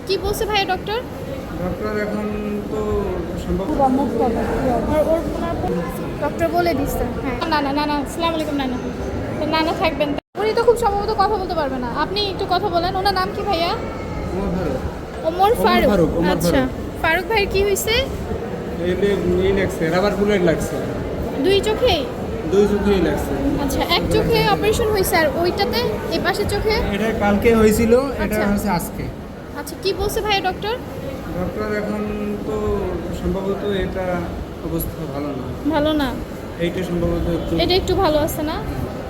কি বলছে ভাই ডক্টর? ডক্টর এখন তো সম্ভব ডক্টর বলে দিচ্ছে। হ্যাঁ না না না না, আসসালামু আলাইকুম। না না না না থাকবেন। উনি তো খুব সম্ভবত কথা বলতে পারবে না, আপনি একটু কথা বলেন। ওনার নাম কি ভাইয়া? ওমর ফারুক। আচ্ছা ফারুক ভাই কি হয়েছে? এই লাগছে, রাবার বুলেট লাগছে দুই চোখেই? দুই চোখেই লাগছে। আচ্ছা এক চোখে অপারেশন হয়েছে, আর ওইটাতে এই পাশের চোখে? এটা কালকে হয়েছিল, এটা আচ্ছা। হচ্ছে আজকে। আচ্ছা কি বলছে ভাই ডক্টর? ডক্টর এখন তো সম্ভবত এটা অবস্থা ভালো না। ভালো না? এইটা সম্ভবত একটু এটা একটু ভালো আছে না?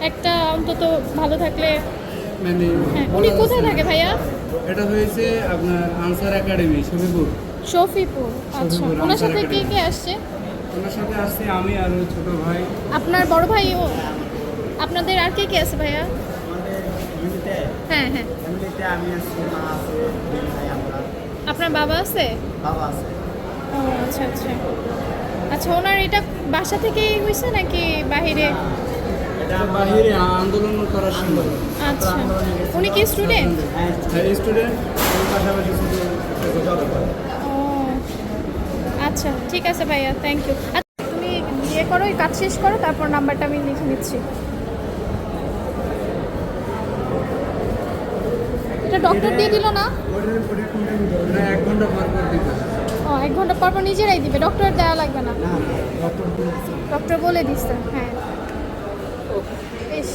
একটা অন্তত ভালো থাকলে। মানে হ্যাঁ উনি কোথায় থাকে ভাইয়া? এটা হয়েছে আপনার আনসার একাডেমি শফিপুর। শফিপুর। আচ্ছা শফিপুর, ওনার আনসার সাথে কে একাডেমি। কে আসছে? ওনার সাথে আসছি আমি আর ওর ছোট ভাই। আপনার বড় ভাই ও? আপনাদের আর কে কে আছে ভাইয়া? আমাদের ফ্যামিলিতে হ্যাঁ হ্যাঁ। ফ্যামিলিতে আমি আছি, মা আছে, দুই ভাই আমরা, আপনার বাবা আছে? বাবা আছে। ও আচ্ছা আচ্ছা। আচ্ছা ওনার এটা বাসা থেকেই হয়েছে নাকি বাহিরে? এটা বাহিরে আন্দোলন করার সময় আচ্ছা উনি কি স্টুডেন্ট? স্টুডেন্ট, পাশাপাশি শুধু ও আচ্ছা ঠিক আছে ভাইয়া, থ্যাংক ইউ। আচ্ছা তুমি ইয়ে করো, এই কাজ শেষ করো, তারপর নাম্বারটা আমি লিখে নিচ্ছি। এটা ডক্টর দিয়ে দিল না? না, 1 ঘন্টা পর পর দিতে হবে। ও 1 ঘন্টা পর পর নিজেরাই দিবে, ডক্টর দেওয়া লাগবে না? ডক্টর বলে দিচ্ছে। হ্যাঁ ইস,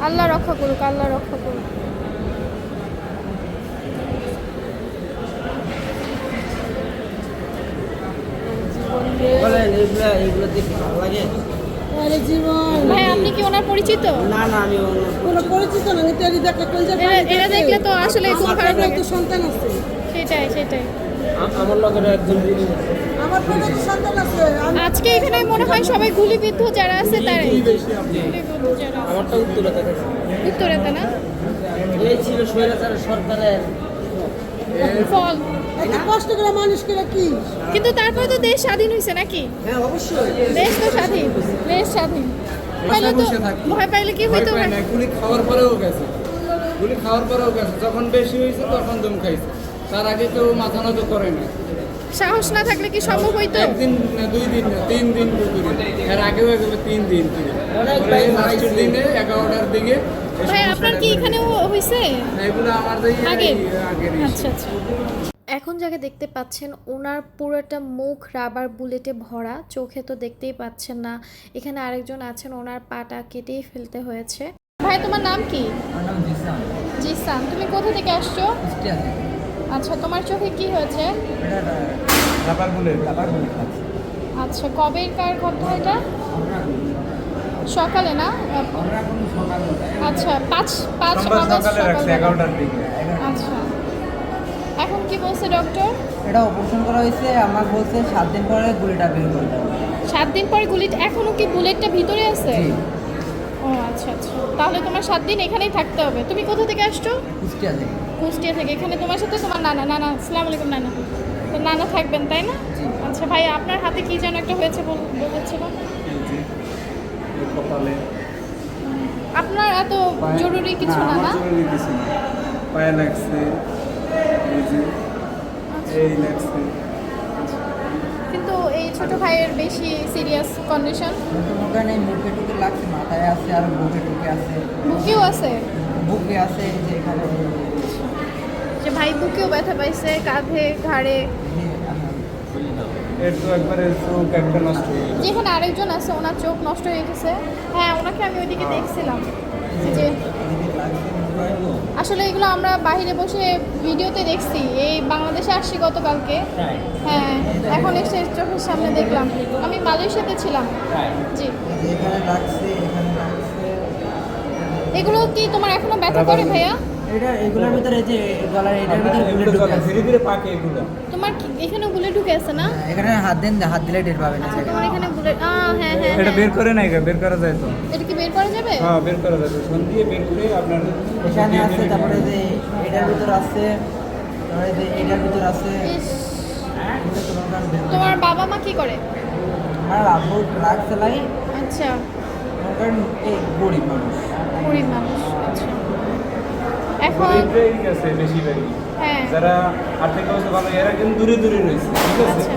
আল্লাহ রক্ষা করুক, আল্লাহ রক্ষা করুক। বলেন এগুলো দেখে ভালো লাগে? ভাই আপনি কি ওনার পরিচিত? না না, আমি কোনো পরিচিত না, এটা দেখলে কলজা পানি এরা দেখে। দেখলে তো আসলে খুব আমার খারাপ পেটে লাগে। তো সন্তান আছে, সেটাই সেটাই। আমার লগের একজন আমার পেটে তো সন্তান আছে। আজকে এখানে মনে হয় সবাই গুলিবিদ্ধ যারা আছে তারাই। গুলিবিদ্ধ যারা আমারটা উত্তরে থাকে। উত্তরেতে না? এই ছিল স্বৈরাচার সরকারের ফল। এত কষ্ট করে মানুষ করে কি? কিন্তু তারপরে তো দেশ স্বাধীন হয়েছে নাকি? হ্যাঁ অবশ্যই। দেশ তো স্বাধীন, দেশ স্বাধীন। পাইলে তো বসে থাকতো। ভয় পাইলে কি ভয় হইতো? পায় না, গুলি খাওয়ার পরেও গেছে, গুলি খাওয়ার পরেও গেছে। যখন বেশি হয়েছে তখন দম খাইছে, তার আগে কেউ মাথা নত করে না। সাহস না থাকলে কি সম্ভব হইতো? 1 দিন না 2 দিন না 3 দিন করে, এর আগেও এগুলো 3 দিন করে। অনেক পরে ভাই লাস্টের দিনে 11টার দিকে এই ভাই আপনার সমস্যাটা কি বেড়ে এখানেও হয়েছে? গেছে। এগুলো আমাদের আগে? আগের আচ্ছা আচ্ছা। এখন যাকে দেখতে পাচ্ছেন ওনার পুরোটা মুখ রাবার বুলেটে ভরা, চোখে তো দেখতেই পাচ্ছেন না। এখানে আরেকজন আছেন, ওনার পাটা কেটেই ফেলতে হয়েছে। ভাই তোমার নাম কি? আমার নাম জিসান। জিসান। তুমি কোথা থেকে আসছো? আচ্ছা তোমার চোখে কি হয়েছে? রাবার বুলেট আচ্ছা কবেকার ঘটনা এটা? সকালে না? আচ্ছা 5 আগস্ট সকালে। 11টার দিকে। আচ্ছা এখন কি বলছে ডক্টর? এটা অপারেশন করা হয়েছে, আমার বলছে 7 দিন পরে গুলিটা বের করে দেবো। 7 দিন পরে গুলিটা? এখনো কি বুলেটটা ভিতরে আছে? জি। ও আচ্ছা আচ্ছা, তাহলে তোমার 7 দিন এখানেই থাকতে হবে। তুমি কোথা থেকে আসছো? কুষ্টিয়া থেকে। কুষ্টিয়া থেকে। এখানে তোমার সাথে তোমার নানা? নানা আসসালামু আলাইকুম। নানা তো নানা থাকবেন তাই না? জি। আচ্ছা ভাই আপনার হাতে কি যেন একটা হয়েছে বলেছিল? কপালে আপনার এত জরুরি কিছু না না? জরুরি কিছু না, পায়ে লাগছে, এই যে এই লাগছে। কিন্তু এই ছোট ভাইয়ের বেশি সিরিয়াস কন্ডিশন। ওখানে মুখে টুকে লাগছে, মাথায় আছে আর বুকে টুকে আছে। বুকেও আছে? বুকে আছে এই যে এখানে। যে ভাই বুকেও ব্যথা পাইছে, কাঁধে, ঘাড়ে। এর তো একবারে চোখ একটা নষ্ট হয়ে গেছে। যেখানে আরেকজন আছে ওনার চোখ নষ্ট হয়ে গেছে। হ্যাঁ ওনাকে আমি ওইদিকে দেখছিলাম। যে আসলে এগুলো আমরা বাইরে বসে ভিডিওতে দেখছি, এই বাংলাদেশে আসছি গতকালকে। হ্যাঁ এখন এসে চোখের সামনে দেখলাম। আমি মালয়েশিয়াতে ছিলাম। জি। এখানে লাগছে, এখানে লাগছে। এগুলো কি তোমার এখনো ব্যথা করে ভাইয়া? এটা এগুলোর ভিতরে যে গলার এটার ভিতরে বুলেট ঢুকে আছে। ধীরে ধীরে পাকে এগুলো। তোমার এখানে বুলেট ঢুকে আছে না? এখানে হাত দেন, হাত দিলে টের পাবেন না। তোমার এখানে বুলেট? হ্যাঁ হ্যাঁ এটা হ্যাঁ। বের করে নাই, বের করা যায় তো। এটা কি বের করা যাবে? হ্যাঁ বের করা যাবে, ফোন দিয়ে বের করে আপনার এখানে আছে, তারপরে যে এটার ভিতর আছে, তারপরে যে এটার ভিতর আছে। ইস, এটা তোমার কাছে বের করে। তোমার বাবা মা কি করে? আমার আব্বু ট্রাক চালাই, আচ্ছা কারণ এই গরিব মানুষ। গরিব মানুষ। আচ্ছা এখন গরিবরাই গেছে বেশিরভাগই। হ্যাঁ। যারা আর্থিক অবস্থা ভালো এরা কিন্তু দূরে দূরে রয়েছে, ঠিক আছে? আচ্ছা।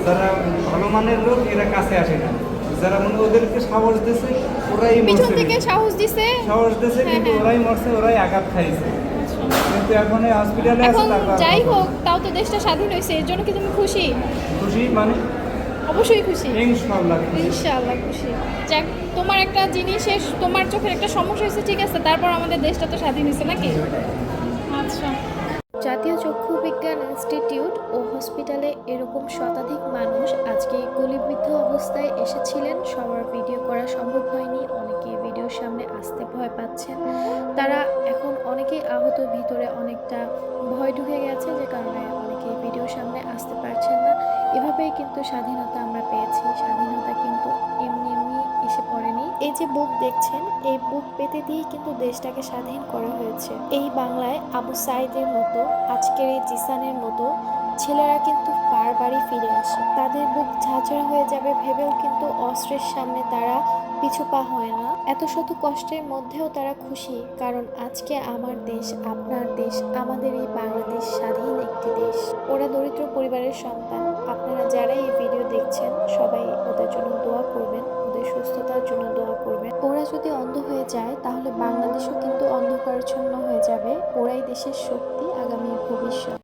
যারা ভালো মানের লোক এরা কাছে আসে না, যারা মনে ওদেরকে সাহস দিয়েছে ওরাই পিছন মরছে, থেকে সাহস দিছে। সাহস দিয়েছে হ্যাঁ, কিন্তু হ্যাঁ। ওরাই মরছে, ওরাই আঘাত খাইছে। আচ্ছা। কিন্তু এখন এই হসপিটালে আছে এখন তারপর যাই হোক, তাও তো দেশটা স্বাধীন হয়েছে, এর জন্য কি তুমি খুশি? খুশি মানে অবশ্যই খুশি। ইনশাআল্লাহ খুশি। ইনশাআল্লাহ খুশি। যাক, তোমার একটা জিনিসের, তোমার চোখের একটা সমস্যা হয়েছে, ঠিক আছে, তারপর আমাদের দেশটা তো স্বাধীন হয়েছে নাকি? আচ্ছা। জাতীয় চক্ষু বিজ্ঞান ইনস্টিটিউট ও হসপিটালে এরকম শতাধিক মানুষ আজকে গুলিবিদ্ধ অবস্থায় এসেছিলেন। সবার ভিডিও করা সম্ভব হয়নি, অনেকে ভিডিওর সামনে আসতে ভয় পাচ্ছেন। তারা এখন অনেকেই আহত, ভিতরে অনেকটা ভয় ঢুকে গেছে, যে কারণে অনেকে ভিডিওর সামনে আসতে পারছেন না। এভাবেই কিন্তু স্বাধীনতা আমরা পেয়েছি। স্বাধীনতা কিন্তু এমনি এমনি এসে পড়েনি। এই যে বুক দেখছেন, এই বুক পেতে দিয়েই কিন্তু দেশটাকে স্বাধীন করা হয়েছে। এই বাংলায় আবু সাইদের মতো, আজকের এই জিসানের মতো ছেলেরা কিন্তু বারবারই ফিরে আসে। তাদের বুক ঝাঁঝরা হয়ে যাবে ভেবেও কিন্তু অস্ত্রের সামনে তারা পিছু পা হয় না। এত শত কষ্টের মধ্যেও তারা খুশি, কারণ আজকে আমার দেশ, আপনার দেশ, আমাদের এই বাংলাদেশ স্বাধীন একটি দেশ। ওরা দরিদ্র পরিবারের সন্তান। আপনারা যারা এই ভিডিও দেখছেন সবাই ওদের জন্য দোয়া করবেন, ওদের সুস্থতার জন্য দোয়া করবেন। ওরা যদি অন্ধ হয়ে যায় তাহলে বাংলাদেশও কিন্তু অন্ধকারাচ্ছন্ন হয়ে যাবে। ওরাই দেশের শক্তি, আগামীর ভবিষ্যৎ।